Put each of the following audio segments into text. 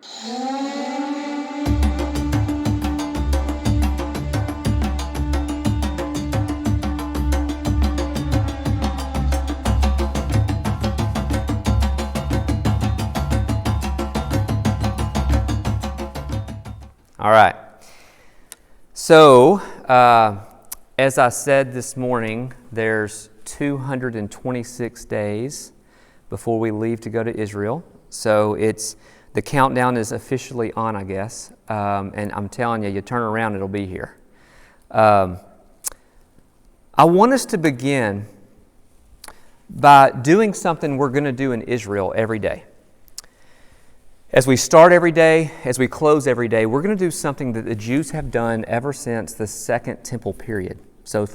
All right. So, as I said this morning, there's 226 days before we leave to go to Israel. So the countdown is officially on, I guess. And I'm telling you, you turn around, it'll be here. I want us to begin by doing something we're going to do in Israel every day. As we start every day, as we close every day, we're going to do something that the Jews have done ever since the Second Temple period. So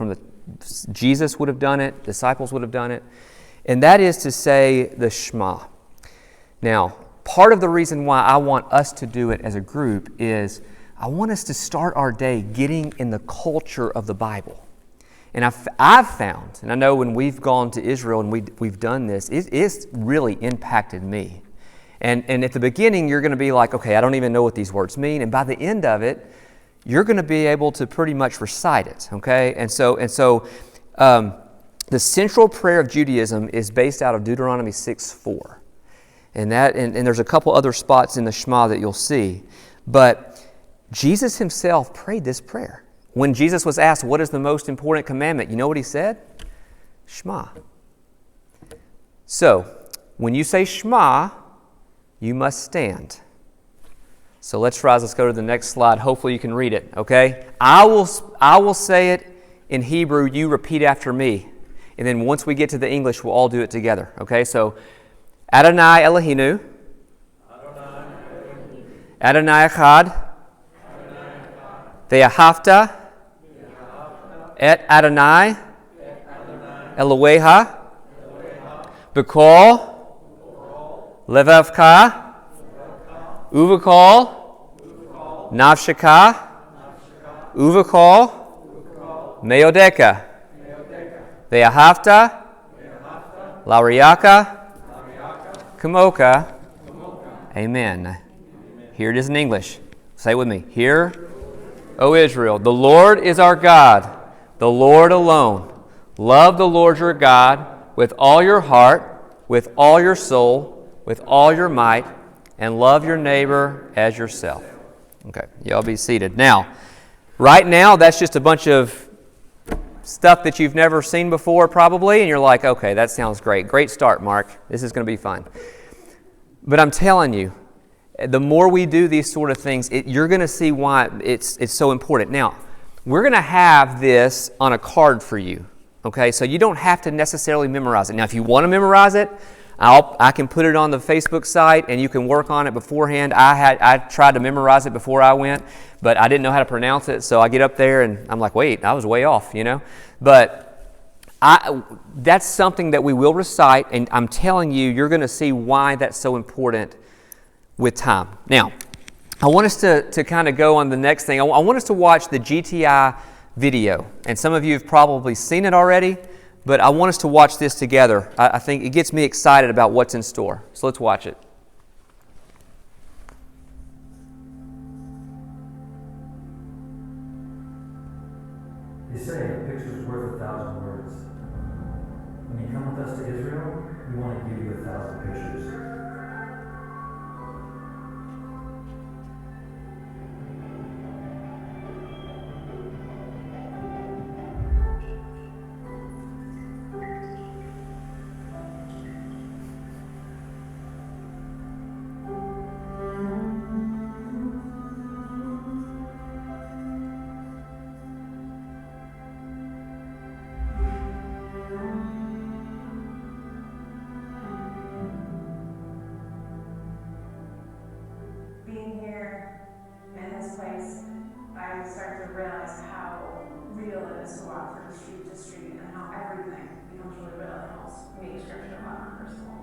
Jesus would have done it, disciples would have done it, and that is to say the Shema. Now, part of the reason why I want us to do it as a group is I want us to start our day getting in the culture of the Bible. And I've found, and I know when we've gone to Israel and we've done this, it's really impacted me. And at the beginning, you're going to be like, okay, I don't even know what these words mean. And by the end of it, you're going to be able to pretty much recite it, okay? And so, the central prayer of Judaism is based out of Deuteronomy 6:4. And there's a couple other spots in the Shema that you'll see. But Jesus himself prayed this prayer. When Jesus was asked, what is the most important commandment? You know what he said? Shema. So, when you say Shema, you must stand. So let's rise. Let's go to the next slide. Hopefully you can read it, okay? I will say it in Hebrew. You repeat after me. And then once we get to the English, we'll all do it together, okay? So, Adonai Eloheinu. Adonai Echad. Ve'ahavta. Et Adonai. Elohecha. B'kol. Levavka, Uvakol, Nafshaka, Uvakol, Meodeka, Ve'ahavta, Lauriaka, Kamoka. Amen. Here it is in English. Say it with me. Hear, O Israel, the Lord is our God, the Lord alone. Love the Lord your God with all your heart, with all your soul, with all your might, and love your neighbor as yourself. Okay, y'all be seated. Now, right now, that's just a bunch of stuff that you've never seen before, probably, and you're like, okay, that sounds great. Great start, Mark. This is going to be fun. But I'm telling you, the more we do these sort of things, you're going to see why it's so important. Now, we're going to have this on a card for you, okay? So you don't have to necessarily memorize it. Now, if you want to memorize it, I can put it on the Facebook site and you can work on it beforehand. I tried to memorize it before I went, but I didn't know how to pronounce it, so I get up there and I'm like, wait, I was way off, you know? But that's something that we will recite, and I'm telling you, you're going to see why that's so important with time. Now, I want us to kind of go on the next thing. I want us to watch the GTI video, and some of you have probably seen it already, but I want us to watch this together. I think it gets me excited about what's in store. So let's watch it. They say a picture's worth 1,000 words. When you come with us to Israel, we want to give you 1,000 pictures. Being here in this place, I start to realize how real it is to walk from street to street and how everything becomes really real and helps make scripture a lot more personal.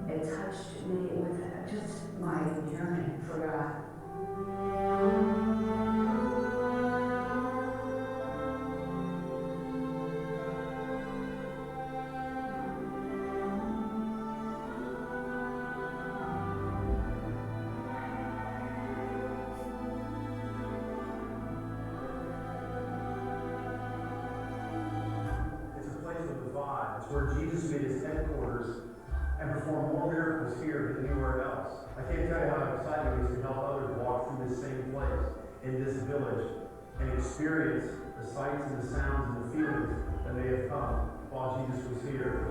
It touched me with just my yearning for God. It's where Jesus made his headquarters and performed more miracles here than anywhere else. I can't tell you how exciting it is to help others walk through this same place, in this village, and experience the sights and the sounds and the feelings that may have come while Jesus was here.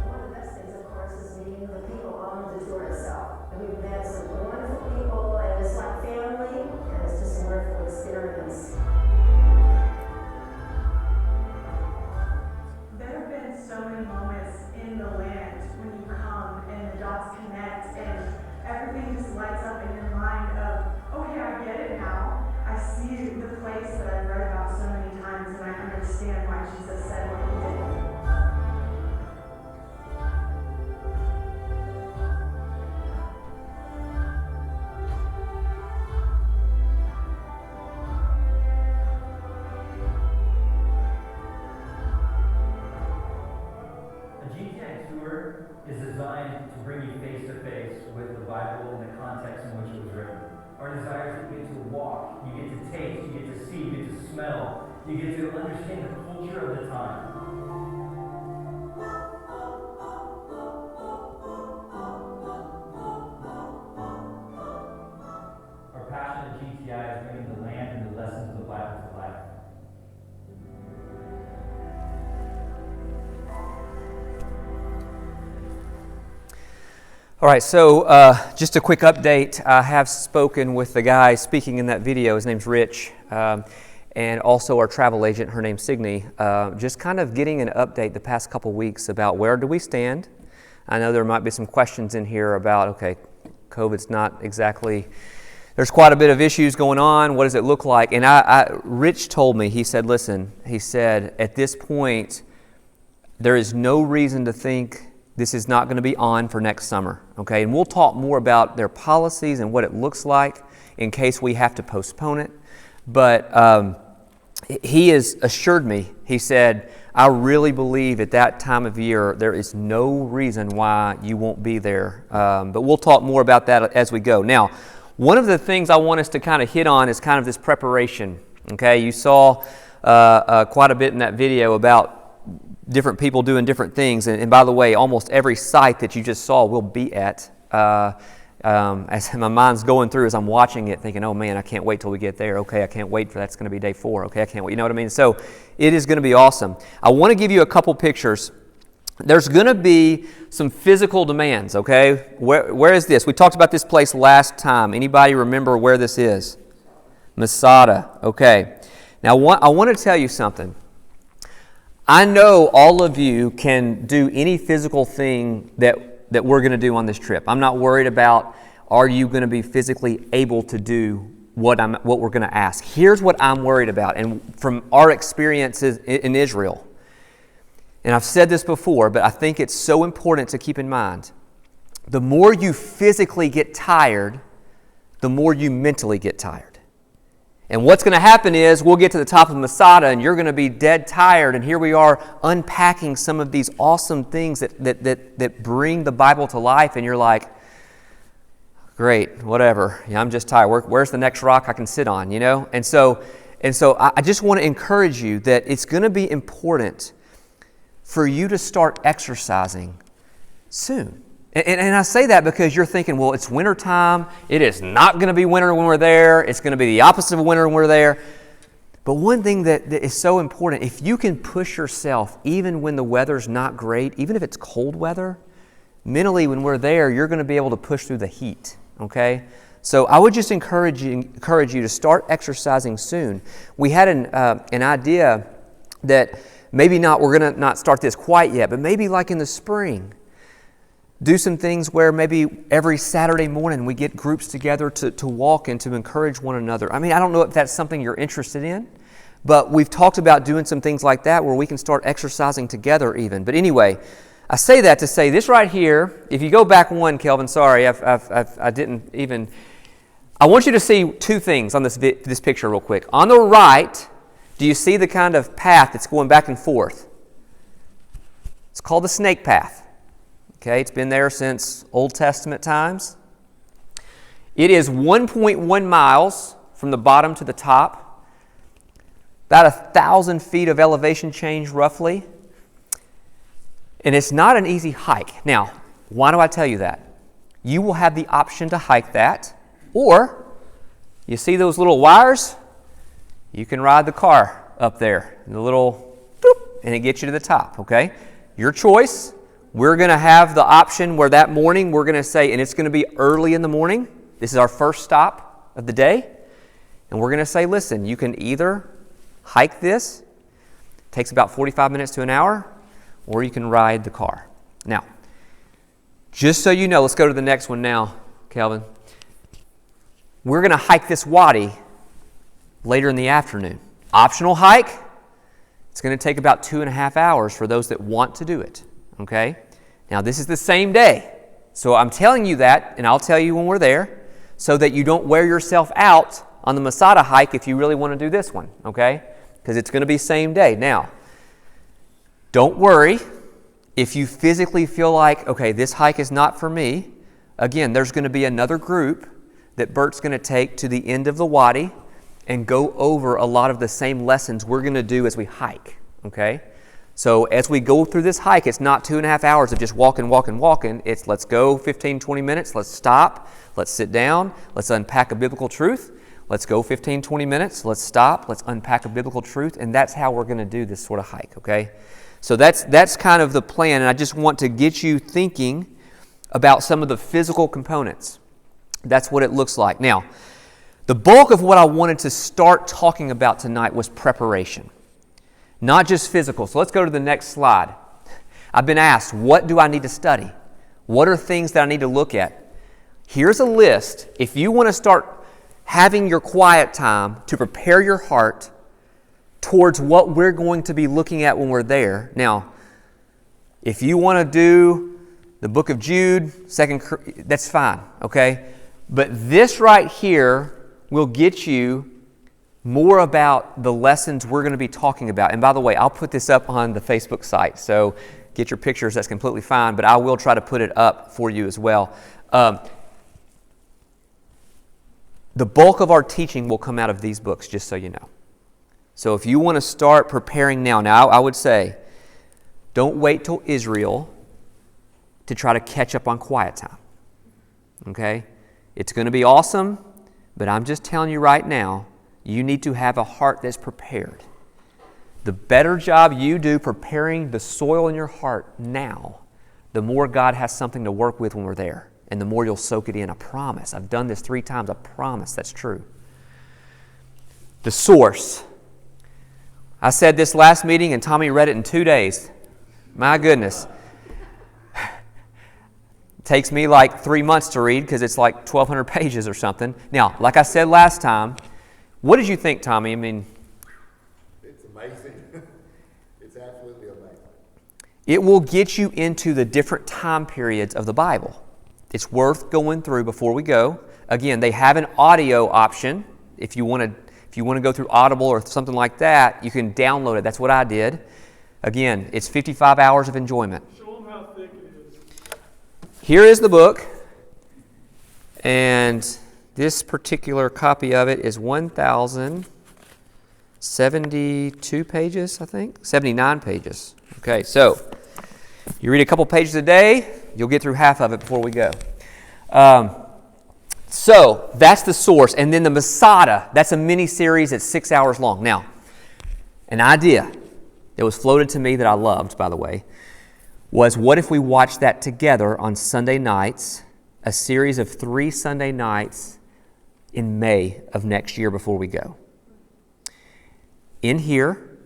One of the best things, of course, is meeting the people on the tour itself. And we've met some wonderful people, and it's like family, and it's just a wonderful experience. There have been so many moments in the land when you come and the dots connect and everything just lights up in your mind of, oh yeah, I get it now. I see the place that I've read about so many times and I understand why Jesus said what he did. A GTI tour is designed to bring you face to face with the Bible and the context in which it was written. Our desire is that you get to walk, you get to taste, you get to see, you get to smell, you get to understand the culture of the time. Our passion at GTI is bringing the land and the lessons of the Bible to life. All right, so just a quick update. I have spoken with the guy speaking in that video. His name's Rich, and also our travel agent. Her name's Signe. Just kind of getting an update the past couple weeks about where do we stand. I know there might be some questions in here about, okay, COVID's not exactly, there's quite a bit of issues going on. What does it look like? And Rich told me, he said, listen, he said, at this point, there is no reason to think this is not going to be on for next summer, okay? And we'll talk more about their policies and what it looks like in case we have to postpone it. But he has assured me, he said, I really believe at that time of year there is no reason why you won't be there. But we'll talk more about that as we go. Now, one of the things I want us to kind of hit on is kind of this preparation, okay? You saw quite a bit in that video about different people doing different things. And by the way, almost every site that you just saw will be at. As my mind's going through as I'm watching it, thinking, oh man, I can't wait till we get there. Okay, I can't wait for that's going to be day 4. Okay, I can't wait. You know what I mean? So it is going to be awesome. I want to give you a couple pictures. There's going to be some physical demands, okay? Where is this? We talked about this place last time. Anybody remember where this is? Masada. Okay. Now I want to tell you something. I know all of you can do any physical thing that we're going to do on this trip. I'm not worried about are you going to be physically able to do what we're going to ask. Here's what I'm worried about, and from our experiences in Israel, and I've said this before, but I think it's so important to keep in mind. The more you physically get tired, the more you mentally get tired. And what's going to happen is we'll get to the top of Masada and you're going to be dead tired, and here we are unpacking some of these awesome things that bring the Bible to life, and you're like, great, whatever. Yeah, I'm just tired. Where's the next rock I can sit on, you know? And so I just want to encourage you that it's going to be important for you to start exercising soon. And I say that because you're thinking, well, it's wintertime. It is not going to be winter when we're there. It's going to be the opposite of winter when we're there. But one thing that is so important, if you can push yourself even when the weather's not great, even if it's cold weather, mentally when we're there, you're going to be able to push through the heat, okay? So I would just encourage you to start exercising soon. We had an idea that maybe we're going to not start this quite yet, but maybe like in the spring, do some things where maybe every Saturday morning we get groups together to walk and to encourage one another. I mean, I don't know if that's something you're interested in, but we've talked about doing some things like that where we can start exercising together even. But anyway, I say that to say this right here, if you go back one, Kelvin, sorry, I didn't even, I want you to see two things on this picture real quick. On the right, do you see the kind of path that's going back and forth? It's called the Snake Path. Okay, it's been there since Old Testament times. It is 1.1 miles from the bottom to the top, about 1,000 feet of elevation change roughly. And it's not an easy hike. Now, why do I tell you that? You will have the option to hike that, or you see those little wires? You can ride the car up there, the little boop, and it gets you to the top, okay? Your choice. We're going to have the option where that morning we're going to say, and it's going to be early in the morning. This is our first stop of the day. And we're going to say, listen, you can either hike this, it takes about 45 minutes to an hour, or you can ride the car. Now, just so you know, let's go to the next one now, Calvin. We're going to hike this wadi later in the afternoon. Optional hike. It's going to take about 2.5 hours for those that want to do it. Okay? Now, this is the same day. So I'm telling you that, and I'll tell you when we're there, so that you don't wear yourself out on the Masada hike if you really want to do this one. Okay? Because it's going to be same day. Now, don't worry if you physically feel like, okay, this hike is not for me. Again, there's going to be another group that Bert's going to take to the end of the wadi and go over a lot of the same lessons we're going to do as we hike, okay? So as we go through this hike, it's not 2.5 hours of just walking. It's let's go 15, 20 minutes, let's stop, let's sit down, let's unpack a biblical truth. Let's go 15, 20 minutes, let's stop, let's unpack a biblical truth, and that's how we're going to do this sort of hike, okay? So that's kind of the plan, and I just want to get you thinking about some of the physical components. That's what it looks like. Now, the bulk of what I wanted to start talking about tonight was preparation, not just physical. So let's go to the next slide. I've been asked, what do I need to study? What are things that I need to look at? Here's a list. If you want to start having your quiet time to prepare your heart towards what we're going to be looking at when we're there. Now, if you want to do the book of Jude, that's fine, okay? But this right here will get you more about the lessons we're going to be talking about. And by the way, I'll put this up on the Facebook site, so get your pictures, that's completely fine, but I will try to put it up for you as well. The bulk of our teaching will come out of these books, just so you know. So if you want to start preparing now, I would say, don't wait till Israel to try to catch up on quiet time. Okay? It's going to be awesome, but I'm just telling you right now, you need to have a heart that's prepared. The better job you do preparing the soil in your heart now, the more God has something to work with when we're there, and the more you'll soak it in. I promise. I've done this 3 times. I promise that's true. The source. I said this last meeting, and Tommy read it in 2 days. My goodness. It takes me like 3 months to read because it's like 1,200 pages or something. Now, like I said last time, what did you think, Tommy? I mean, it's amazing. It's absolutely amazing. It will get you into the different time periods of the Bible. It's worth going through before we go. Again, they have an audio option. If you want to go through Audible or something like that, you can download it. That's what I did. Again, it's 55 hours of enjoyment. Show them how thick it is. Here is the book, and this particular copy of it is 1,072 pages, I think, 79 pages. Okay, so you read a couple pages a day, you'll get through half of it before we go. So that's the source, and then the Masada, that's a mini-series that's 6 hours long. Now, an idea that was floated to me that I loved, by the way, was what if we watched that together on Sunday nights, a series of 3 Sunday nights in May of next year before we go. In here,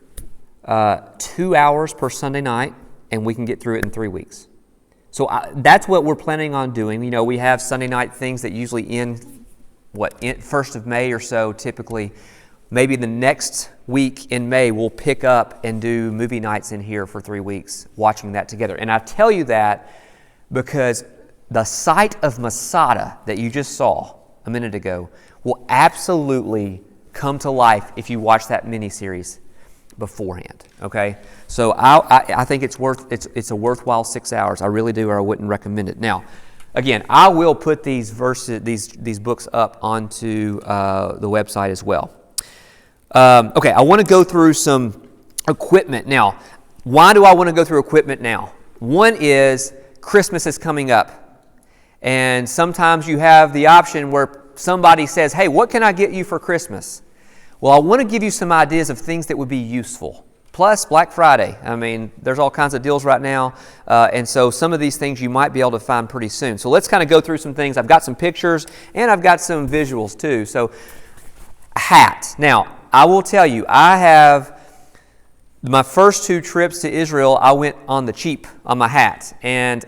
2 hours per Sunday night, and we can get through it in 3 weeks. So that's what we're planning on doing. You know, we have Sunday night things that usually end, 1st of May or so, typically. Maybe the next week in May, we'll pick up and do movie nights in here for 3 weeks, watching that together. And I tell you that because the sight of Masada that you just saw a minute ago will absolutely come to life if you watch that mini-series. beforehand. Okay, so I think it's a worthwhile 6 hours. I really do, or I wouldn't recommend it. Now, again, I will put these books up onto the website as well. Okay, I want to go through some equipment now. Why do I want to go through equipment now? One is Christmas is coming up, and sometimes you have the option where somebody says, hey, what can I get you for Christmas? Well, I want to give you some ideas of things that would be useful. Plus, Black Friday. I mean, there's all kinds of deals right now, and so some of these things you might be able to find pretty soon. So let's kind of go through some things. I've got some pictures, and I've got some visuals too. So, hat. Now, I will tell you, I have my first 2 trips to Israel, I went on the cheap on my hat. And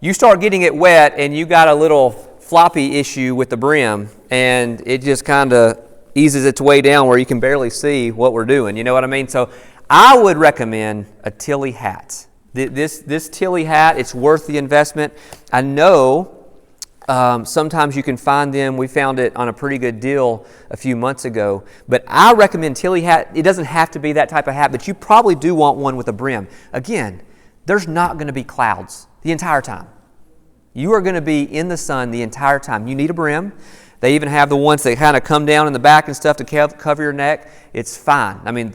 you start getting it wet, and you got a little floppy issue with the brim, and it just kind of eases its way down where you can barely see what we're doing. You know what I mean? So I would recommend a Tilley hat. This Tilley hat, it's worth the investment. I know sometimes you can find them. We found it on a pretty good deal a few months ago. But I recommend Tilley hat. It doesn't have to be that type of hat, but you probably do want one with a brim. Again, there's not going to be clouds the entire time. You are going to be in the sun the entire time. You need a brim. They even have the ones that kind of come down in the back and stuff to cover your neck. It's fine. I mean,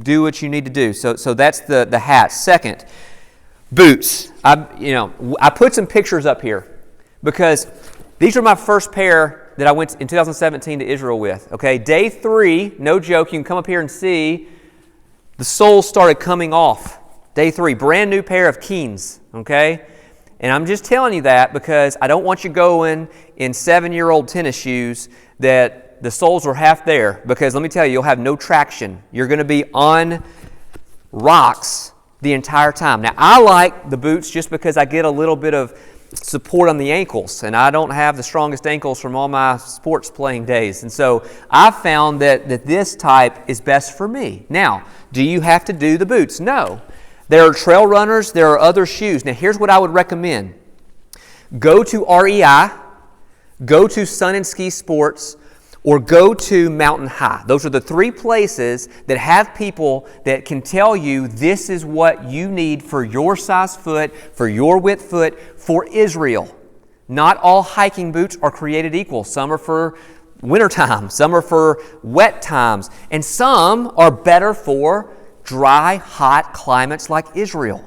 do what you need to do. So that's the hat. Second, boots. I put some pictures up here because these are my first pair that I went in 2017 to Israel with. Okay, day 3, no joke. You can come up here and see the soles started coming off. Day 3, brand new pair of Keens. Okay. And I'm just telling you that because I don't want you going in 7-year-old tennis shoes that the soles are half there, because let me tell you, you'll have no traction. You're going to be on rocks the entire time. Now, I like the boots just because I get a little bit of support on the ankles, and I don't have the strongest ankles from all my sports playing days. And so I found that this type is best for me. Now, do you have to do the boots? No. There are trail runners. There are other shoes. Now, here's what I would recommend. Go to REI, go to Sun and Ski Sports, or go to Mountain High. Those are the 3 places that have people that can tell you this is what you need for your size foot, for your width foot, for Israel. Not all hiking boots are created equal. Some are for wintertime, some are for wet times, and some are better for dry, hot climates like Israel.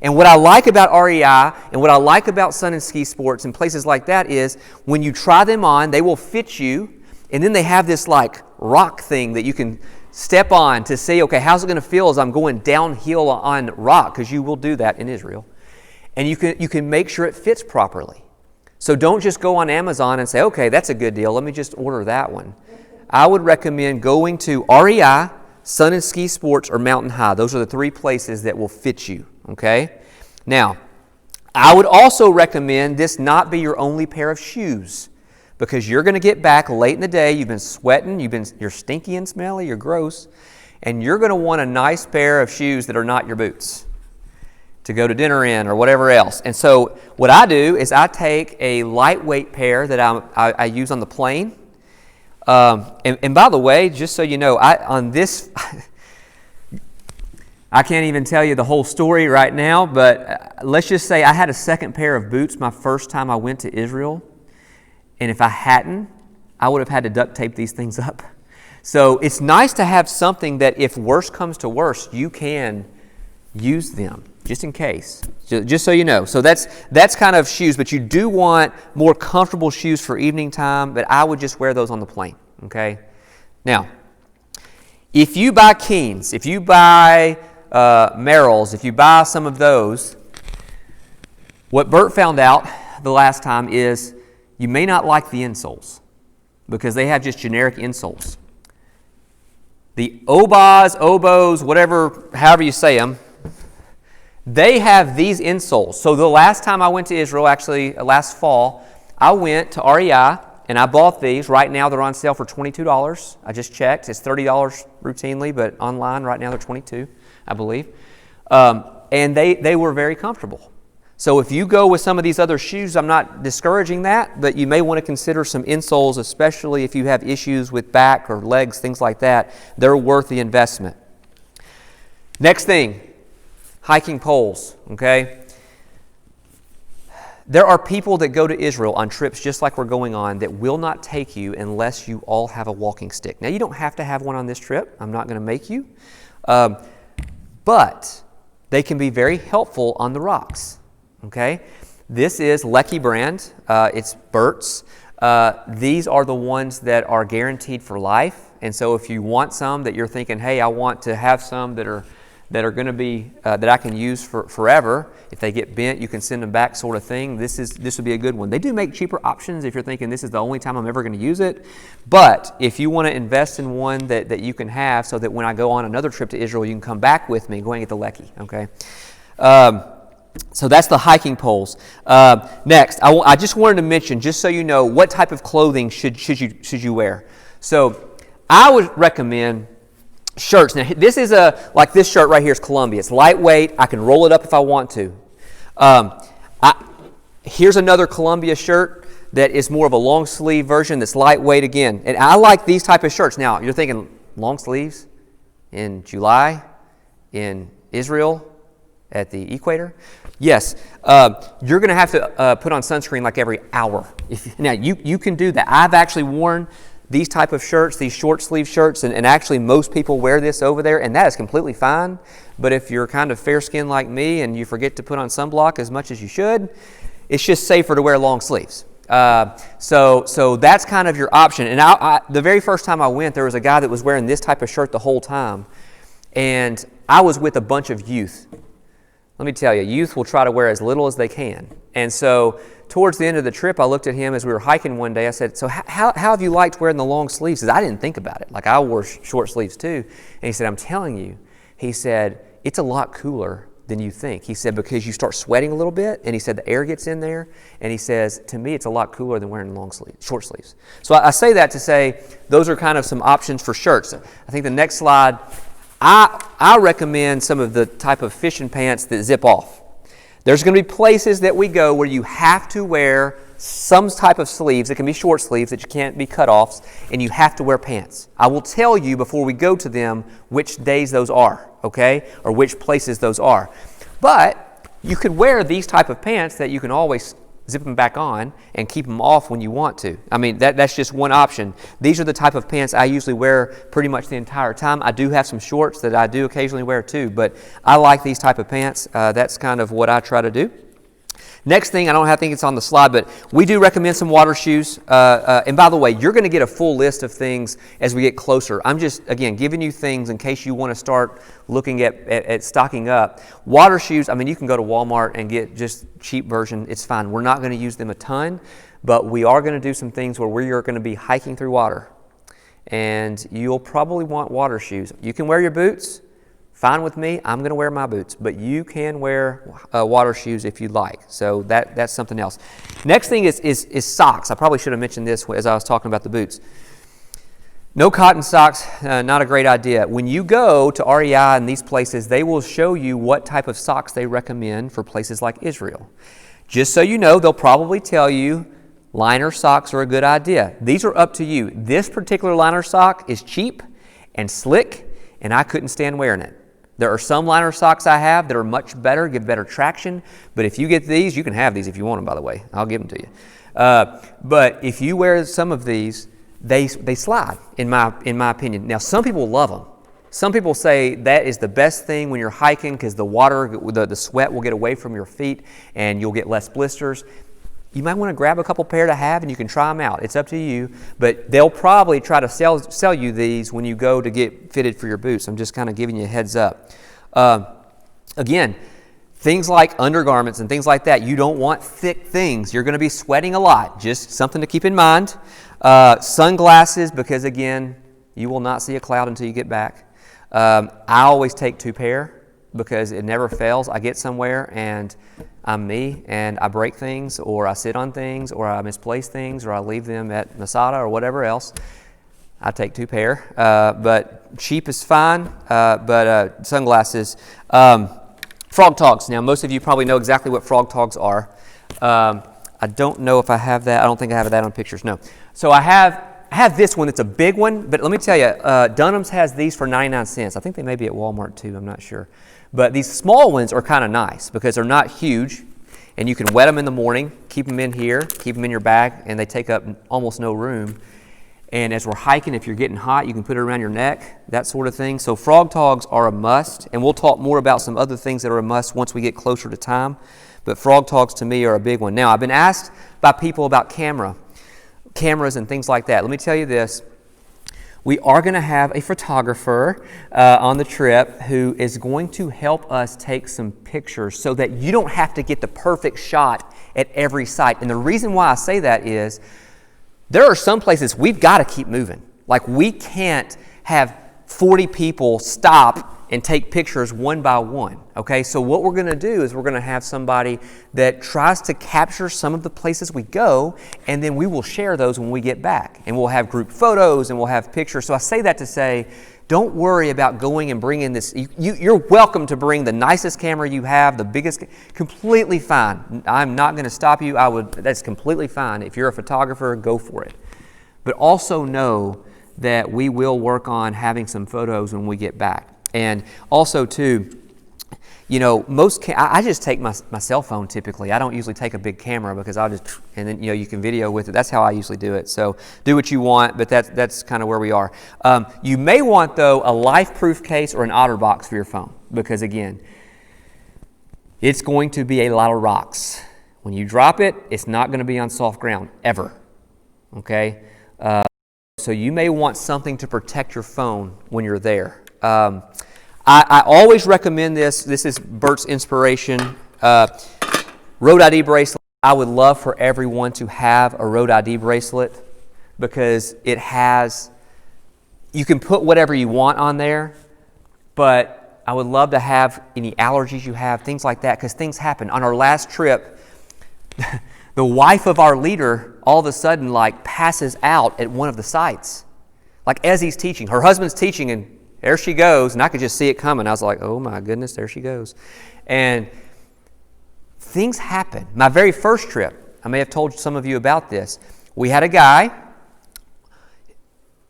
And what I like about REI and what I like about Sun and Ski Sports and places like that is when you try them on, they will fit you, and then they have this like rock thing that you can step on to say, okay, how's it going to feel as I'm going downhill on rock? Because you will do that in Israel. And you can make sure it fits properly. So don't just go on Amazon and say, okay, that's a good deal. Let me just order that one. I would recommend going to REI, Sun and Ski Sports, or Mountain High. Those are the 3 places that will fit you, okay? Now, I would also recommend this not be your only pair of shoes, because you're going to get back late in the day, you've been sweating, you're stinky and smelly, you're gross, and you're going to want a nice pair of shoes that are not your boots to go to dinner in or whatever else. And so what I do is I take a lightweight pair that I use on the plane. And by the way, just so you know, I can't even tell you the whole story right now, but let's just say I had a second pair of boots my first time I went to Israel, and if I hadn't, I would have had to duct tape these things up. So it's nice to have something that if worse comes to worse, you can use them just in case, just so you know. So that's kind of shoes, but you do want more comfortable shoes for evening time, but I would just wear those on the plane, okay? Now, if you buy Keens, if you buy Merrells, if you buy some of those, what Bert found out the last time is you may not like the insoles because they have just generic insoles. The Obos, whatever, however you say them, they have these insoles. So the last time I went to Israel, actually last fall, I went to REI and I bought these. Right now they're on sale for $22. I just checked. It's $30 routinely, but online right now they're $22, I believe. And they were very comfortable. So if you go with some of these other shoes, I'm not discouraging that, but you may want to consider some insoles, especially if you have issues with back or legs, things like that. They're worth the investment. Next thing, hiking poles, okay? There are people that go to Israel on trips just like we're going on that will not take you unless you all have a walking stick. Now, you don't have to have one on this trip. I'm not going to make you. But they can be very helpful on the rocks, okay? This is Lecky brand. It's Burt's. These are the ones that are guaranteed for life. And so if you want some that you're thinking, hey, I want to have some that are going to be, that I can use for forever. If they get bent, you can send them back sort of thing. This would be a good one. They do make cheaper options if you're thinking this is the only time I'm ever going to use it. But if you want to invest in one that you can have so that when I go on another trip to Israel, you can come back with me and go and get the Lecky, okay? So that's the hiking poles. Next, I just wanted to mention, just so you know, what type of clothing should you wear. So I would recommend shirts. Now, this is like this shirt right here is Columbia. It's lightweight. I can roll it up if I want to. Here's another Columbia shirt that is more of a long sleeve version that's lightweight again. And I like these type of shirts. Now, you're thinking long sleeves in July in Israel at the equator? Yes. You're going to have to put on sunscreen like every hour. Now, you can do that. I've actually worn these type of shirts, these short sleeve shirts, and actually most people wear this over there, and that is completely fine. But if you're kind of fair skinned like me and you forget to put on sunblock as much as you should, it's just safer to wear long sleeves. So that's kind of your option. And the very first time I went, there was a guy that was wearing this type of shirt the whole time, and I was with a bunch of youth. Let me tell you, youth will try to wear as little as they can. And so towards the end of the trip, I looked at him as we were hiking one day. I said, so how have you liked wearing the long sleeves? Because I didn't think about it. Like, I wore short sleeves too. And he said, I'm telling you, he said, it's a lot cooler than you think. He said, because you start sweating a little bit, and he said the air gets in there, and he says, to me, it's a lot cooler than wearing short sleeves. So I say that to say those are kind of some options for shirts. I think the next slide, I recommend some of the type of fishing pants that zip off. There's going to be places that we go where you have to wear some type of sleeves. It can be short sleeves that you can't be cut-offs, and you have to wear pants. I will tell you before we go to them which days those are, okay, or which places those are. But you could wear these type of pants that you can always zip them back on and keep them off when you want to. I mean, that's just one option. These are the type of pants I usually wear pretty much the entire time. I do have some shorts that I do occasionally wear too, but I like these type of pants. That's kind of what I try to do. Next thing, I think it's on the slide, but we do recommend some water shoes. And by the way, you're going to get a full list of things as we get closer. I'm just, again, giving you things in case you want to start looking at stocking up. Water shoes, I mean, you can go to Walmart and get just cheap version. It's fine. We're not going to use them a ton, but we are going to do some things where we're going to be hiking through water. And you'll probably want water shoes. You can wear your boots. Fine with me. I'm going to wear my boots, but you can wear water shoes if you'd like. So that's something else. Next thing is socks. I probably should have mentioned this as I was talking about the boots. No cotton socks, not a great idea. When you go to REI and these places, they will show you what type of socks they recommend for places like Israel. Just so you know, they'll probably tell you liner socks are a good idea. These are up to you. This particular liner sock is cheap and slick, and I couldn't stand wearing it. There are some liner socks I have that are much better, give better traction. But if you get these, you can have these if you want them, by the way. I'll give them to you. But if you wear some of these, they slide, in my opinion. Now, some people love them. Some people say that is the best thing when you're hiking because the water, the sweat will get away from your feet and you'll get less blisters. You might want to grab a couple pair to have and you can try them out. It's up to you, but they'll probably try to sell you these when you go to get fitted for your boots. I'm just kind of giving you a heads up. Again, things like undergarments and things like that, you don't want thick things. You're going to be sweating a lot. Just something to keep in mind. Sunglasses, because again, you will not see a cloud until you get back. I always take 2 pair. Because it never fails. I get somewhere and I'm me and I break things or I sit on things or I misplace things or I leave them at Masada or whatever else. I take 2 pair. But cheap is fine, but sunglasses. Frog togs. Now, most of you probably know exactly what frog togs are. I don't know if I have that. I don't think I have that on pictures. No. So I have I have this one that's a big one, but let me tell you, Dunham's has these for 99 cents. I think they may be at Walmart too, I'm not sure. But these small ones are kind of nice because they're not huge, and you can wet them in the morning, keep them in here, keep them in your bag, and they take up almost no room. And as we're hiking, if you're getting hot, you can put it around your neck, that sort of thing. So Frogg Togs are a must, and we'll talk more about some other things that are a must once we get closer to time. But Frogg Togs to me are a big one. Now, I've been asked by people about cameras and things like that. Let me tell you this. We are going to have a photographer on the trip who is going to help us take some pictures so that you don't have to get the perfect shot at every site. And the reason why I say that is there are some places we've got to keep moving. Like we can't have 40 people stop and take pictures one by one, okay? So what we're going to do is we're going to have somebody that tries to capture some of the places we go, and then we will share those when we get back. And we'll have group photos and we'll have pictures. So I say that to say, don't worry about going and bringing this. You're welcome to bring the nicest camera you have, the biggest, completely fine. I'm not going to stop you. That's completely fine. If you're a photographer, go for it. But also know that we will work on having some photos when we get back. And also, too, you know, I just take my cell phone typically. I don't usually take a big camera because I'll just, and then, you know, you can video with it. That's how I usually do it. So do what you want, but that's kind of where we are. You may want, though, a life-proof case or an OtterBox for your phone because, again, it's going to be a lot of rocks. When you drop it, it's not going to be on soft ground, ever, okay? So you may want something to protect your phone when you're there. I always recommend this. This is Bert's inspiration. Road ID bracelet. I would love for everyone to have a Road ID bracelet because it has, you can put whatever you want on there, but I would love to have any allergies you have, things like that, because things happen. On our last trip, the wife of our leader all of a sudden like passes out at one of the sites. Like as he's teaching. Her husband's teaching and there she goes, and I could just see it coming. I was like, oh my goodness, there she goes. And things happen. My very first trip, I may have told some of you about this. We had a guy,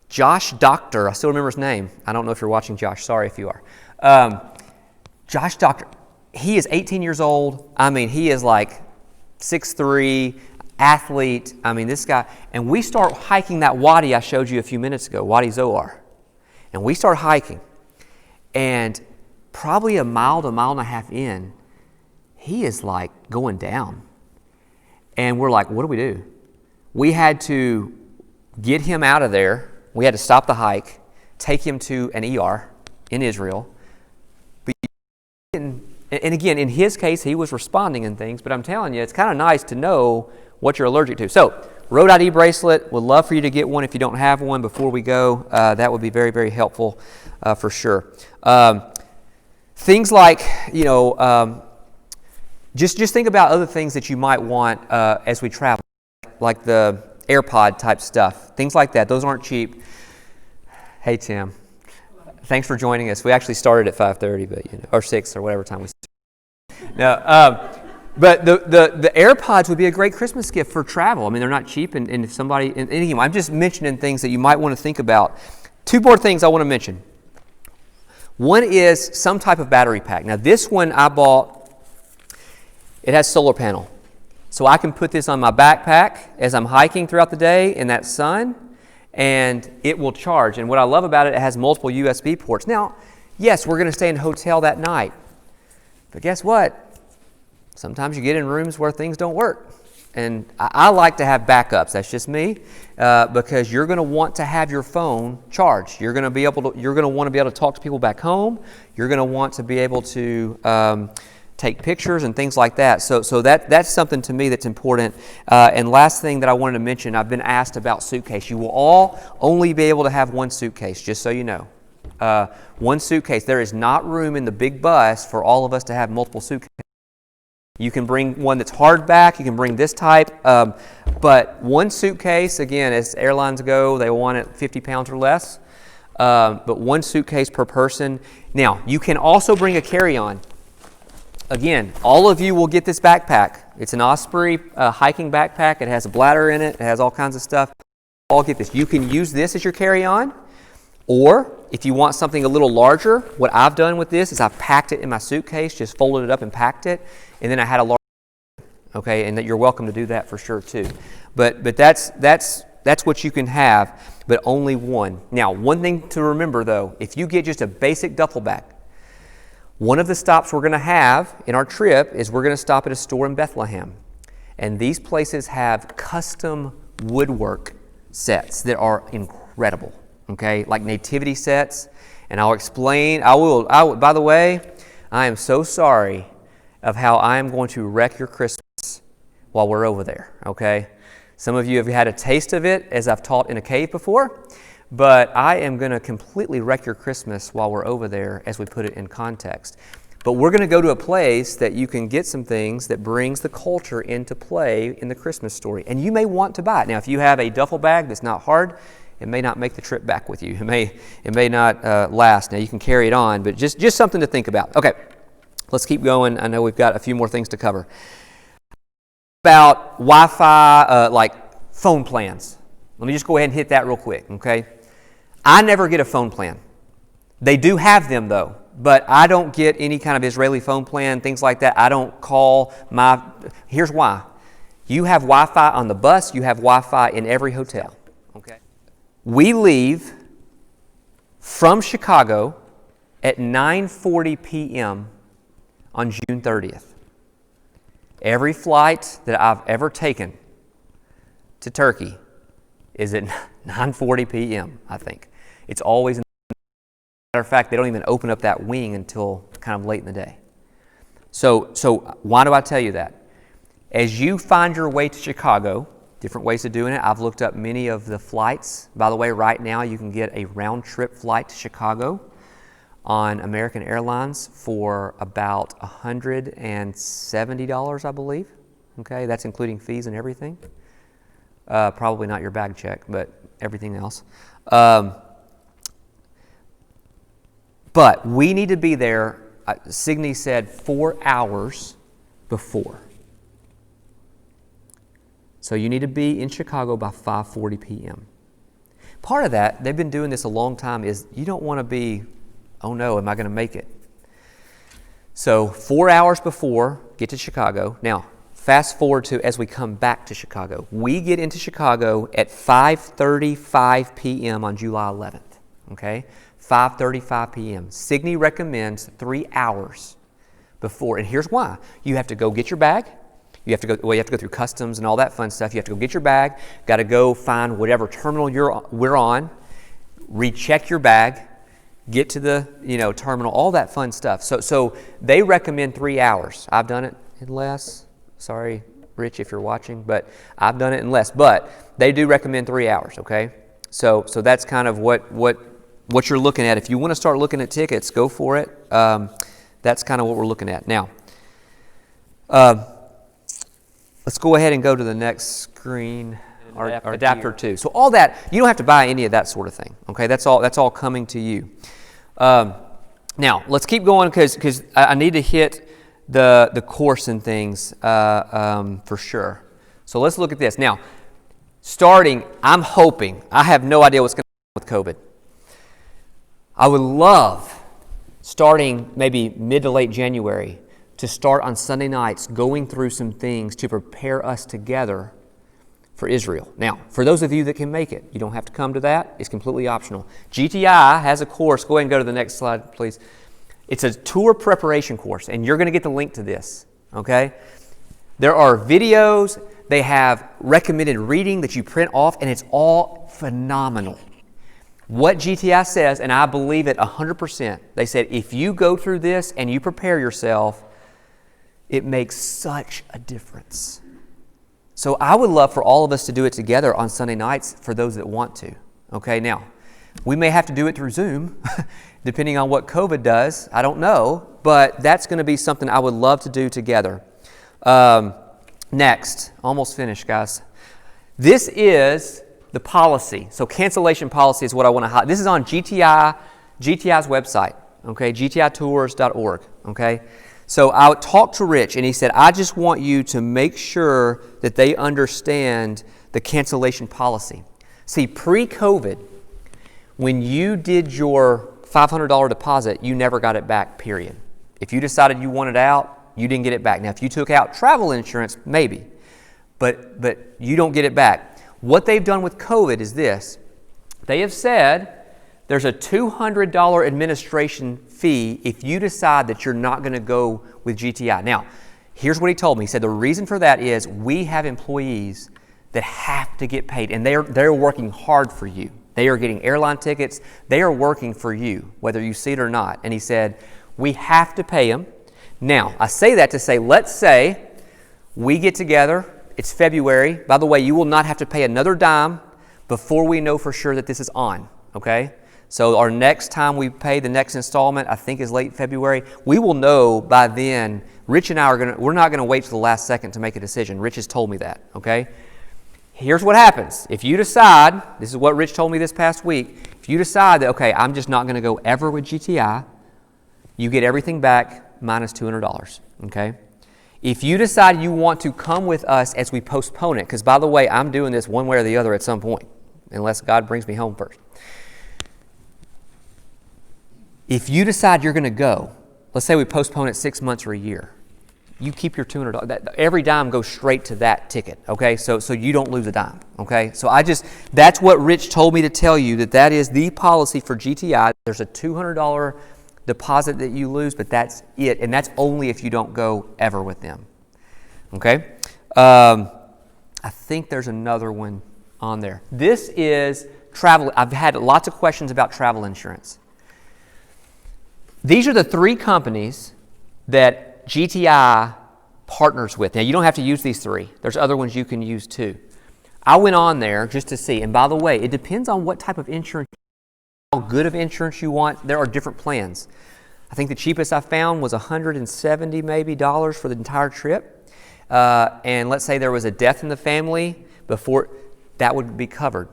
Josh Doctor, I still remember his name. I don't know if you're watching, Josh. Sorry if you are. Josh Doctor, he is 18 years old. I mean, he is like 6'3", athlete. I mean, this guy. And we start hiking that wadi I showed you a few minutes ago, Wadi Zoar. And we start hiking, and probably a mile to a mile and a half in, he is like going down. And we're like, what do we do? We had to get him out of there. We had to stop the hike, take him to an ER in Israel. And again, in his case, he was responding and things, but I'm telling you, it's kind of nice to know what you're allergic to. So, Road ID bracelet, would love for you to get one if you don't have one before we go. That would be very, very helpful for sure. Things like, you know, just think about other things that you might want as we travel, like the AirPod type stuff, things like that. Those aren't cheap. Hey, Tim. Thanks for joining us. We actually started at 5:30, but, you know, or 6 or whatever time we started. Now, but the AirPods would be a great Christmas gift for travel. I mean, they're not cheap, and if somebody, and anyway, I'm just mentioning things that you might want to think about. Two more things I want to mention. One is some type of battery pack. Now, this one I bought, it has solar panel. So I can put this on my backpack as I'm hiking throughout the day in that sun, and it will charge. And what I love about it, it has multiple USB ports. Now, yes, we're going to stay in a hotel that night, but guess what? Sometimes you get in rooms where things don't work. And I like to have backups. That's just me, because you're going to want to have your phone charged. You're going to want to be able to talk to people back home. You're going to want to be able to take pictures and things like that. So that's something to me that's important. And last thing that I wanted to mention, I've been asked about suitcase. You will all only be able to have one suitcase, just so you know. One suitcase. There is not room in the big bus for all of us to have multiple suitcases. You can bring one that's hardback. You can bring this type. But one suitcase, again, as airlines go, they want it 50 pounds or less. But one suitcase per person. Now, you can also bring a carry-on. Again, all of you will get this backpack. It's an Osprey hiking backpack. It has a bladder in it. It has all kinds of stuff. all get this. You can use this as your carry-on, or if you want something a little larger, what I've done with this is I've packed it in my suitcase, just folded it up and packed it, and then I had a large, okay, and that you're welcome to do that for sure too. But that's what you can have, but only one. Now, one thing to remember though, if you get just a basic duffel bag, one of the stops we're going to have in our trip is we're going to stop at a store in Bethlehem. And these places have custom woodwork sets that are incredible, okay? Like nativity sets. And I'll explain, I will, by the way, I am so sorry of how I am going to wreck your Christmas while we're over there, okay? Some of you have had a taste of it as I've taught in a cave before, but I am going to completely wreck your Christmas while we're over there as we put it in context. But we're going to go to a place that you can get some things that brings the culture into play in the Christmas story. And you may want to buy it. Now, if you have a duffel bag that's not hard, it may not make the trip back with you. It may not last. Now, you can carry it on, but just something to think about. Okay, let's keep going. I know we've got a few more things to cover. About Wi-Fi, like phone plans. Let me just go ahead and hit that real quick, okay? I never get a phone plan. They do have them, though, but I don't get any kind of Israeli phone plan, things like that. I don't call my... Here's why. You have Wi-Fi on the bus. You have Wi-Fi in every hotel, okay? We leave from Chicago at 9:40 p.m. on June 30th. Every flight that I've ever taken to Turkey is at 9:40 p.m., I think. It's always, matter of fact, they don't even open up that wing until kind of late in the day. So why do I tell you that? As you find your way to Chicago, different ways of doing it. I've looked up many of the flights. By the way, right now you can get a round-trip flight to Chicago on American Airlines for about $170, I believe. Okay, that's including fees and everything. Probably not your bag check, but everything else. But we need to be there, Signe said, 4 hours before. So you need to be in Chicago by 5:40 p.m. Part of that, they've been doing this a long time, is you don't want to be, oh no, am I going to make it? So 4 hours before, get to Chicago. Now, fast forward to as we come back to Chicago. We get into Chicago at 5:35 p.m. on July 11th, okay? 5:35 p.m. Signe recommends 3 hours before, and here's why. You have to go get your bag. You have to go through customs and all that fun stuff. You have to go get your bag. Got to go find whatever terminal we're on. Recheck your bag. Get to the terminal. All that fun stuff. So they recommend 3 hours. I've done it in less. Sorry, Rich, if you're watching, but I've done it in less. But they do recommend 3 hours. Okay. So that's kind of what you're looking at. If you want to start looking at tickets, go for it. That's kind of what we're looking at now. Let's go ahead and go to the next screen, our adapter 2. So all that, you don't have to buy any of that sort of thing, okay? That's all coming to you. Now, let's keep going because I need to hit the course and things for sure. So let's look at this. Now, starting, I'm hoping, I have no idea what's going to happen with COVID. I would love, starting maybe mid to late January, to start on Sunday nights going through some things to prepare us together for Israel. Now, for those of you that can make it, you don't have to come to that. It's completely optional. GTI has a course. Go ahead and go to the next slide, please. It's a tour preparation course, and you're going to get the link to this, okay? There are videos. They have recommended reading that you print off, and it's all phenomenal. What GTI says, and I believe it 100%, they said if you go through this and you prepare yourself, it makes such a difference. So I would love for all of us to do it together on Sunday nights for those that want to. Okay, now, we may have to do it through Zoom, depending on what COVID does. I don't know, but that's going to be something I would love to do together. Next, almost finished, guys. This is the policy. So cancellation policy is what I want to highlight. This is on GTI's website, okay, gtitours.org, okay? So I talked to Rich, and he said, I just want you to make sure that they understand the cancellation policy. See, pre-COVID, when you did your $500 deposit, you never got it back, period. If you decided you wanted out, you didn't get it back. Now, if you took out travel insurance, maybe, but you don't get it back. What they've done with COVID is this. They have said there's a $200 administration fee if you decide that you're not going to go with GTI. Now, here's what he told me. He said the reason for that is we have employees that have to get paid, and they're working hard for you. They are getting airline tickets. They are working for you, whether you see it or not. And he said, we have to pay them. Now, I say that to say, let's say we get together. It's February. By the way, you will not have to pay another dime before we know for sure that this is on, okay? So our next time we pay the next installment, I think, is late February. We will know by then. Rich and I we're not going to wait till the last second to make a decision. Rich has told me that, okay? Here's what happens. If you decide, this is what Rich told me this past week, if you decide that, okay, I'm just not going to go ever with GTI, you get everything back minus $200, okay? If you decide you want to come with us as we postpone it, because by the way, I'm doing this one way or the other at some point, unless God brings me home first. If you decide you're going to go, let's say we postpone it 6 months or a year, you keep your $200. Every dime goes straight to that ticket, okay? So you don't lose a dime, okay? So that's what Rich told me to tell you, that is the policy for GTI. There's a $200 deposit that you lose, but that's it. And that's only if you don't go ever with them, okay? I think there's another one on there. This is travel. I've had lots of questions about travel insurance. These are the 3 companies that GTI partners with. Now, you don't have to use these 3. There's other ones you can use too. I went on there just to see. And by the way, it depends on what type of insurance, how good of insurance you want. There are different plans. I think the cheapest I found was $170 maybe for the entire trip. And let's say there was a death in the family before, that would be covered.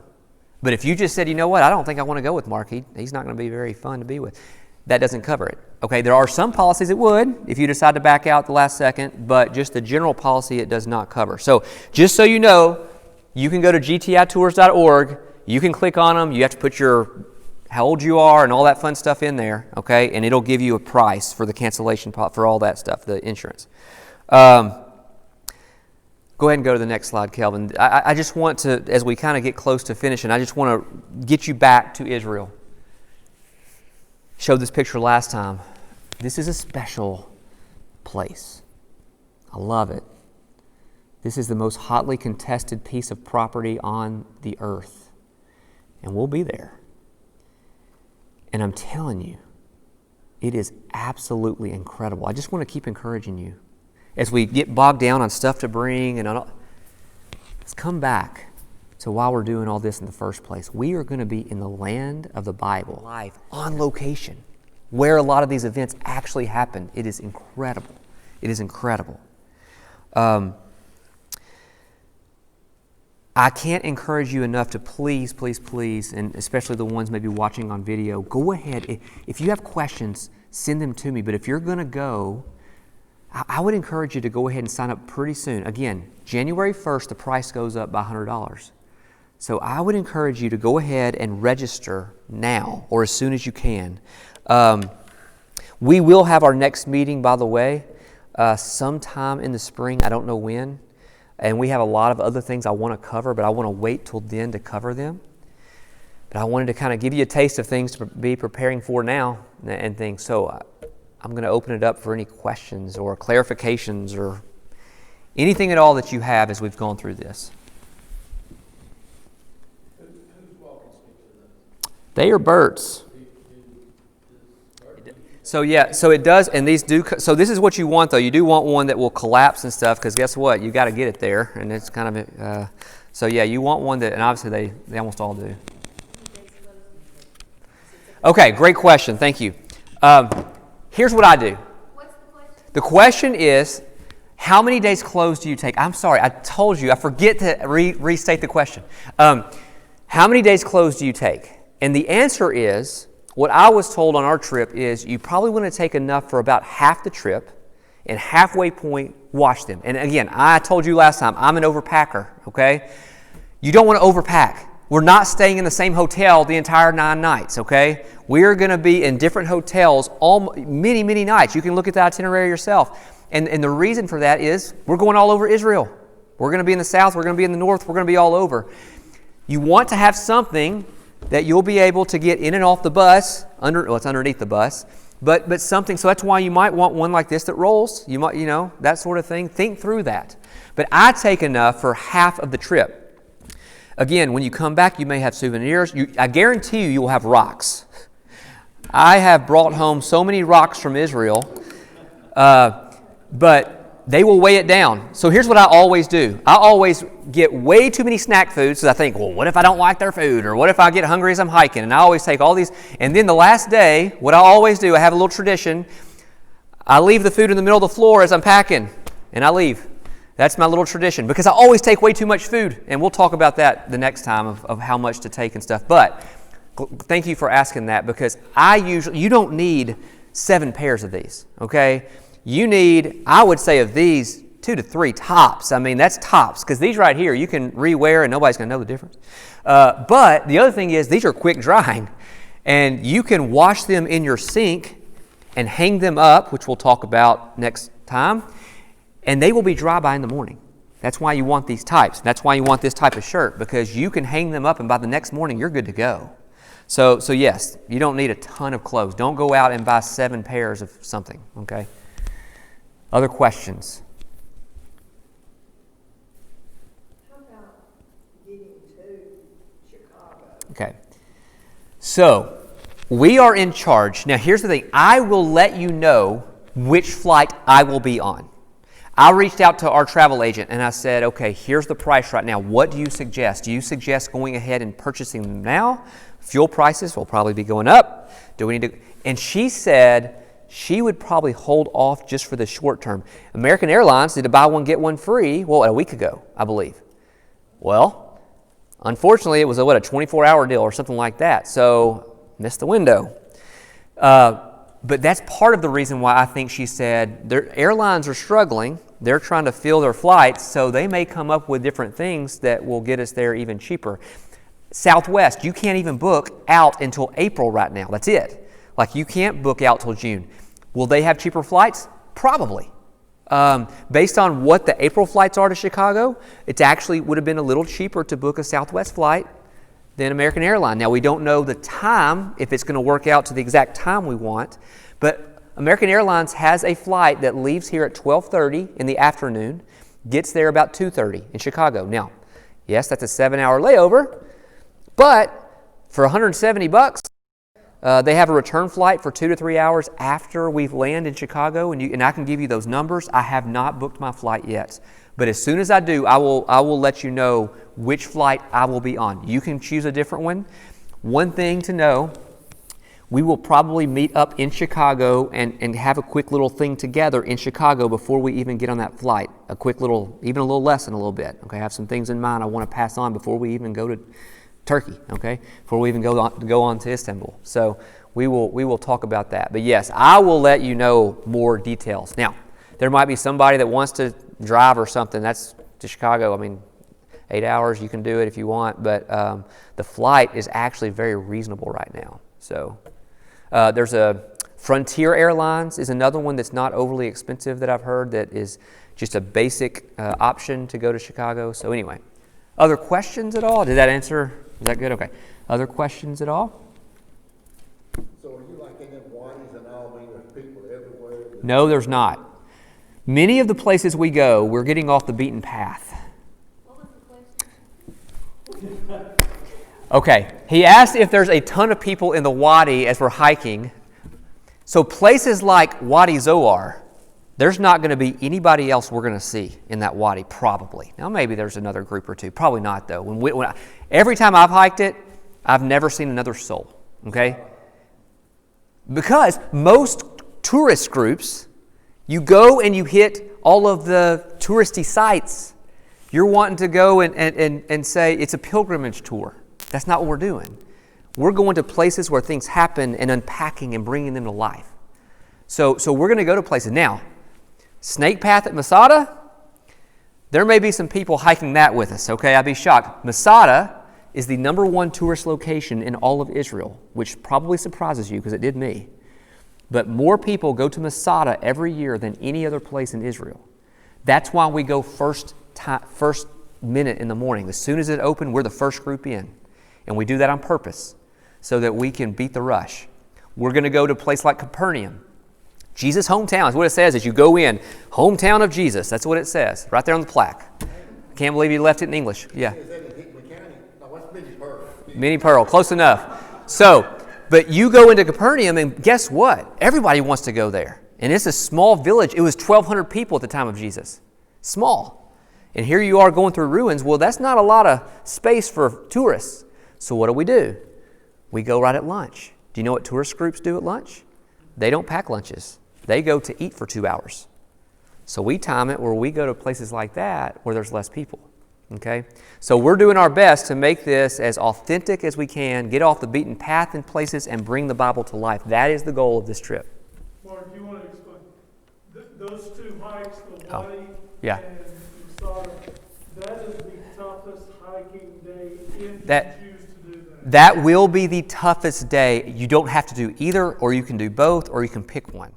But if you just said, you know what, I don't think I want to go with Mark. He's not going to be very fun to be with. That doesn't cover it. Okay, there are some policies it would if you decide to back out the last second, but just the general policy it does not cover. So just so you know, you can go to gtitours.org. You can click on them. You have to put how old you are and all that fun stuff in there, okay? And it'll give you a price for the cancellation for all that stuff, the insurance. Go ahead and go to the next slide, Kelvin. I just want to, as we kind of get close to finishing, I just want to get you back to Israel. Showed this picture last time. This is a special place. I love it. This is the most hotly contested piece of property on the earth. And we'll be there. And I'm telling you, it is absolutely incredible. I just want to keep encouraging you. As we get bogged down on stuff to bring, let's come back to why we're doing all this in the first place. We are going to be in the land of the Bible, live, on location, where a lot of these events actually happen. It is incredible. It is incredible. I can't encourage you enough to please, and especially the ones maybe watching on video, go ahead. If you have questions, send them to me. But if you're going to go, I would encourage you to go ahead and sign up pretty soon. Again, January 1st, the price goes up by $100. So I would encourage you to go ahead and register now or as soon as you can. We will have our next meeting, by the way, sometime in the spring. I don't know when. And we have a lot of other things I want to cover, but I want to wait till then to cover them. But I wanted to kind of give you a taste of things to be preparing for now and things. So I'm going to open it up for any questions or clarifications or anything at all that you have as we've gone through this. They are Bert's. So yeah, so it does, and these do, so this is what you want though. You do want one that will collapse and stuff, because guess what? You got to get it there, and it's kind of, so yeah, you want one that, and obviously they almost all do. Okay, great question, thank you. Here's what I do. What's the question? The question is, how many days closed do you take? I'm sorry, I told you, I forget to restate the question. How many days closed do you take? And the answer is, what I was told on our trip is you probably want to take enough for about half the trip, and halfway point, wash them. And again, I told you last time, I'm an overpacker, okay? You don't want to overpack. we're not staying in the same hotel the entire 9 nights, okay? We're going to be in different hotels many, many nights. You can look at the itinerary yourself. And the reason for that is we're going all over Israel. We're going to be in the south. We're going to be in the north. We're going to be all over. You want to have something that you'll be able to get in and off the bus. It's underneath the bus. But something, so that's why you might want one like this that rolls. You might, that sort of thing. Think through that. But I take enough for half of the trip. Again, when you come back, you may have souvenirs. I guarantee you will have rocks. I have brought home so many rocks from Israel, but they will weigh it down. So here's what I always do. I always get way too many snack foods because I think, well, what if I don't like their food? Or what if I get hungry as I'm hiking? And I always take all these. And then the last day, what I always do, I have a little tradition. I leave the food in the middle of the floor as I'm packing, and I leave. That's my little tradition because I always take way too much food. And we'll talk about that the next time of how much to take and stuff. But thank you for asking that because you don't need 7 pairs of these, okay? You need, I would say of these, 2 to 3 tops. I mean, that's tops because these right here you can re-wear and nobody's going to know the difference. But the other thing is these are quick drying and you can wash them in your sink and hang them up, which we'll talk about next time. And they will be dry by in the morning. That's why you want these types. That's why you want this type of shirt because you can hang them up and by the next morning you're good to go. So yes, you don't need a ton of clothes. Don't go out and buy 7 pairs of something, okay? Other questions? How about getting to Chicago? Okay. So we are in charge. Now here's the thing. I will let you know which flight I will be on. I reached out to our travel agent and I said, okay, here's the price right now. What do you suggest? Do you suggest going ahead and purchasing them now? Fuel prices will probably be going up. Do we need to? And she said she would probably hold off just for the short term. American Airlines did a buy one, get one free, a week ago, I believe. Well, unfortunately, it was a 24-hour deal or something like that. So missed the window. But that's part of the reason why I think she said their airlines are struggling. They're trying to fill their flights, so they may come up with different things that will get us there even cheaper. Southwest, you can't even book out until April right now. That's it. Like you can't book out till June. Will they have cheaper flights? Probably. Based on what the April flights are to Chicago, it actually would have been a little cheaper to book a Southwest flight than American Airlines. Now, we don't know the time, if it's going to work out to the exact time we want, but American Airlines has a flight that leaves here at 12:30 in the afternoon, gets there about 2:30 in Chicago. Now, yes, that's a 7-hour layover, but for $170, they have a return flight for 2 to 3 hours after we've landed in Chicago, and I can give you those numbers. I have not booked my flight yet, but as soon as I do, I will let you know which flight I will be on. You can choose a different one. One thing to know, we will probably meet up in Chicago and have a quick little thing together in Chicago before we even get on that flight. A quick little, even a little lesson a little bit. Okay, I have some things in mind I want to pass on before we even go to Turkey, okay? Before we even go on to Istanbul. So we will talk about that. But yes, I will let you know more details. Now, there might be somebody that wants to drive or something. That's to Chicago. I mean, 8 hours, you can do it if you want, but the flight is actually very reasonable right now. So there's a Frontier Airlines is another one that's not overly expensive that I've heard that is just a basic option to go to Chicago. So anyway, other questions at all? Did that answer? Is that good? Okay. Other questions at all? So are you like in them wadis and all, I mean, there's people everywhere? No, there's not. Many of the places we go, we're getting off the beaten path. Okay, he asked if there's a ton of people in the wadi as we're hiking. So places like Wadi Zoar, there's not going to be anybody else we're going to see in that wadi, probably. Now maybe there's another group or two, probably not though. Every time I've hiked it, I've never seen another soul, okay? Because most tourist groups, you go and you hit all of the touristy sites. You're wanting to go and say it's a pilgrimage tour. That's not what we're doing. We're going to places where things happen and unpacking and bringing them to life. So we're going to go to places. Now, Snake Path at Masada, there may be some people hiking that with us, okay? I'd be shocked. Masada is the #1 tourist location in all of Israel, which probably surprises you because it did me. But more people go to Masada every year than any other place in Israel. That's why we go first minute in the morning. As soon as it opened, we're the first group in. And we do that on purpose so that we can beat the rush. We're going to go to a place like Capernaum. Jesus' hometown is what it says as you go in. Hometown of Jesus. That's what it says right there on the plaque. Can't believe you left it in English. Yeah. Is that in Hickman County? No, what's Minnie Pearl? Minnie Pearl. Close enough. So, but you go into Capernaum and guess what? Everybody wants to go there. And it's a small village. It was 1,200 people at the time of Jesus. Small. And here you are going through ruins. Well, that's not a lot of space for tourists. So what do? We go right at lunch. Do you know what tourist groups do at lunch? They don't pack lunches. They go to eat for 2 hours. So we time it where we go to places like that where there's less people. Okay? So we're doing our best to make this as authentic as we can, get off the beaten path in places, and bring the Bible to life. That is the goal of this trip. Mark, you want to explain? Those two hikes, the Oh, Wadi yeah. and Masada, that is the toughest hiking day if you That- choose to do that. That will be the toughest day. You don't have to do either, or you can do both, or you can pick one.